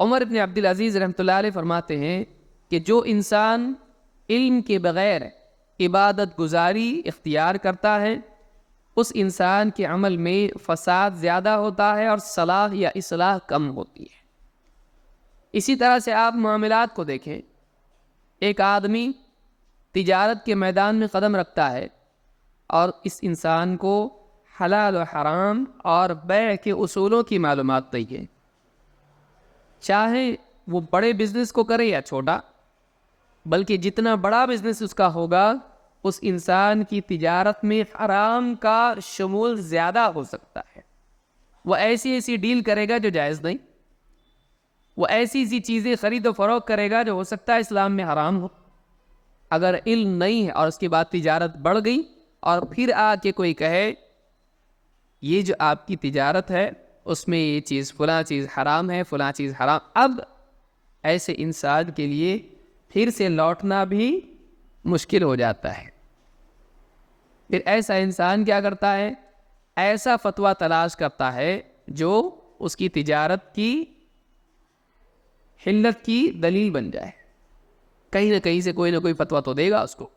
عمر بن عبدالعزیز رحمۃ اللہ علیہ فرماتے ہیں کہ جو انسان علم کے بغیر عبادت گزاری اختیار کرتا ہے اس انسان کے عمل میں فساد زیادہ ہوتا ہے اور صلاح یا اصلاح کم ہوتی ہے۔ اسی طرح سے آپ معاملات کو دیکھیں، ایک آدمی تجارت کے میدان میں قدم رکھتا ہے اور اس انسان کو حلال و حرام اور بیع کے اصولوں کی معلومات نہیں ہے، چاہے وہ بڑے بزنس کو کرے یا چھوٹا، بلکہ جتنا بڑا بزنس اس کا ہوگا اس انسان کی تجارت میں حرام کا شمول زیادہ ہو سکتا ہے۔ وہ ایسی ڈیل کرے گا جو جائز نہیں، وہ ایسی چیزیں خرید و فروخت کرے گا جو ہو سکتا ہے اسلام میں حرام ہو۔ اگر علم نہیں ہے اور اس کے بعد تجارت بڑھ گئی اور پھر آ کے کوئی کہے یہ جو آپ کی تجارت ہے اس میں یہ چیز فلاں چیز حرام ہے، فلاں چیز حرام، اب ایسے انسان کے لیے پھر سے لوٹنا بھی مشکل ہو جاتا ہے۔ پھر ایسا انسان کیا کرتا ہے؟ ایسا فتویٰ تلاش کرتا ہے جو اس کی تجارت کی حلت کی دلیل بن جائے، کہیں نہ کہیں سے کوئی نہ کوئی فتویٰ تو دے گا اس کو۔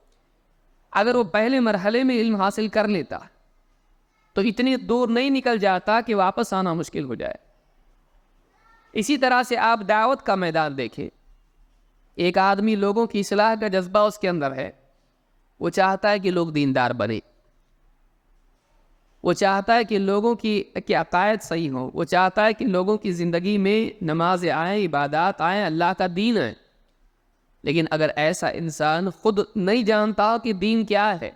اگر وہ پہلے مرحلے میں علم حاصل کر لیتا تو اتنی دور نہیں نکل جاتا کہ واپس آنا مشکل ہو جائے۔ اسی طرح سے آپ دعوت کا میدان دیکھیں، ایک آدمی لوگوں کی اصلاح کا جذبہ اس کے اندر ہے، وہ چاہتا ہے کہ لوگ دیندار بنے، وہ چاہتا ہے کہ لوگوں کی عقائد صحیح ہوں، وہ چاہتا ہے کہ لوگوں کی زندگی میں نماز آئیں، عبادات آئیں، اللہ کا دین ہے۔ لیکن اگر ایسا انسان خود نہیں جانتا کہ دین کیا ہے،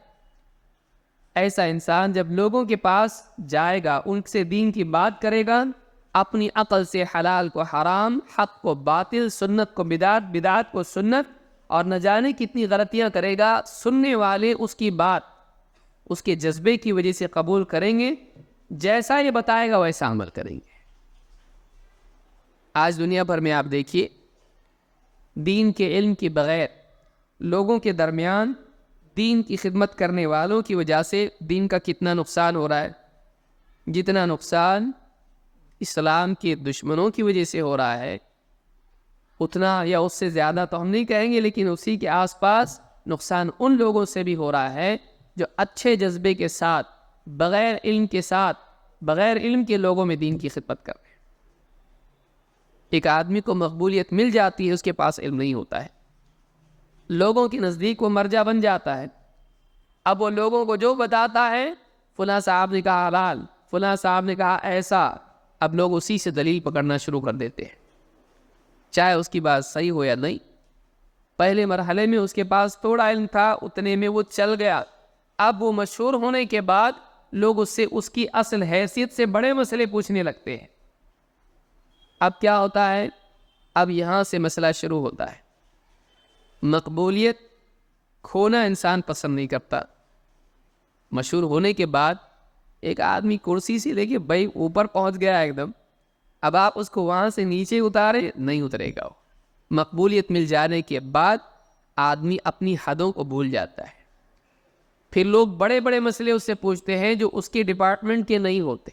ایسا انسان جب لوگوں کے پاس جائے گا، ان سے دین کی بات کرے گا، اپنی عقل سے حلال کو حرام، حق کو باطل، سنت کو بدعت، بدعت کو سنت، اور نہ جانے کتنی غلطیاں کرے گا، سننے والے اس کی بات اس کے جذبے کی وجہ سے قبول کریں گے، جیسا یہ بتائے گا ویسا عمل کریں گے۔ آج دنیا بھر میں آپ دیکھیے، دین کے علم کے بغیر لوگوں کے درمیان دین کی خدمت کرنے والوں کی وجہ سے دین کا کتنا نقصان ہو رہا ہے۔ جتنا نقصان اسلام کے دشمنوں کی وجہ سے ہو رہا ہے، اتنا یا اس سے زیادہ تو ہم نہیں کہیں گے، لیکن اسی کے آس پاس نقصان ان لوگوں سے بھی ہو رہا ہے جو اچھے جذبے کے ساتھ، بغیر علم کے لوگوں میں دین کی خدمت کر رہے ہیں۔ ایک آدمی کو مقبولیت مل جاتی ہے، اس کے پاس علم نہیں ہوتا ہے، لوگوں کے نزدیک وہ مرجع بن جاتا ہے۔ اب وہ لوگوں کو جو بتاتا ہے، فلاں صاحب نے کہا حلال، فلاں صاحب نے کہا ایسا، اب لوگ اسی سے دلیل پکڑنا شروع کر دیتے ہیں، چاہے اس کی بات صحیح ہو یا نہیں۔ پہلے مرحلے میں اس کے پاس تھوڑا علم تھا، اتنے میں وہ چل گیا، اب وہ مشہور ہونے کے بعد لوگ اس سے اس کی اصل حیثیت سے بڑے مسئلے پوچھنے لگتے ہیں۔ اب کیا ہوتا ہے؟ اب یہاں سے مسئلہ شروع ہوتا ہے۔ مقبولیت کھونا انسان پسند نہیں کرتا۔ مشہور ہونے کے بعد ایک آدمی کرسی سے لے کے بھائی اوپر پہنچ گیا ایک دم، اب آپ اس کو وہاں سے نیچے اتارے نہیں اترے گا۔ مقبولیت مل جانے کے بعد آدمی اپنی حدوں کو بھول جاتا ہے، پھر لوگ بڑے بڑے مسئلے اس سے پوچھتے ہیں جو اس کے ڈپارٹمنٹ کے نہیں ہوتے،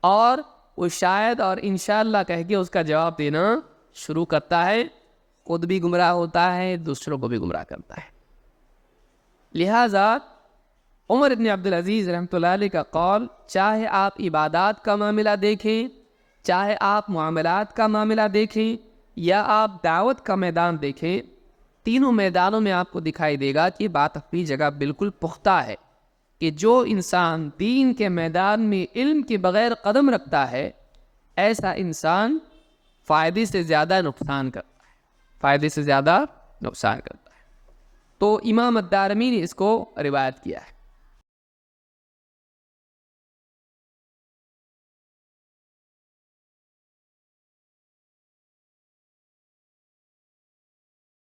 اور وہ شاید اور انشاءاللہ کہہ کے اس کا جواب دینا شروع کرتا ہے، خود بھی گمراہ ہوتا ہے، دوسروں کو بھی گمراہ کرتا ہے۔ لہٰذا عمر بن عبدالعزیز رحمۃ اللہ علیہ کا قول، چاہے آپ عبادات کا معاملہ دیکھیں، چاہے آپ معاملات کا معاملہ دیکھیں، یا آپ دعوت کا میدان دیکھیں، تینوں میدانوں میں آپ کو دکھائی دے گا کہ بات اپنی جگہ بالکل پختہ ہے کہ جو انسان دین کے میدان میں علم کے بغیر قدم رکھتا ہے، ایسا انسان فائدے سے زیادہ نقصان کرتا ہے، تو امام الدارمی نے اس کو روایت کیا ہے۔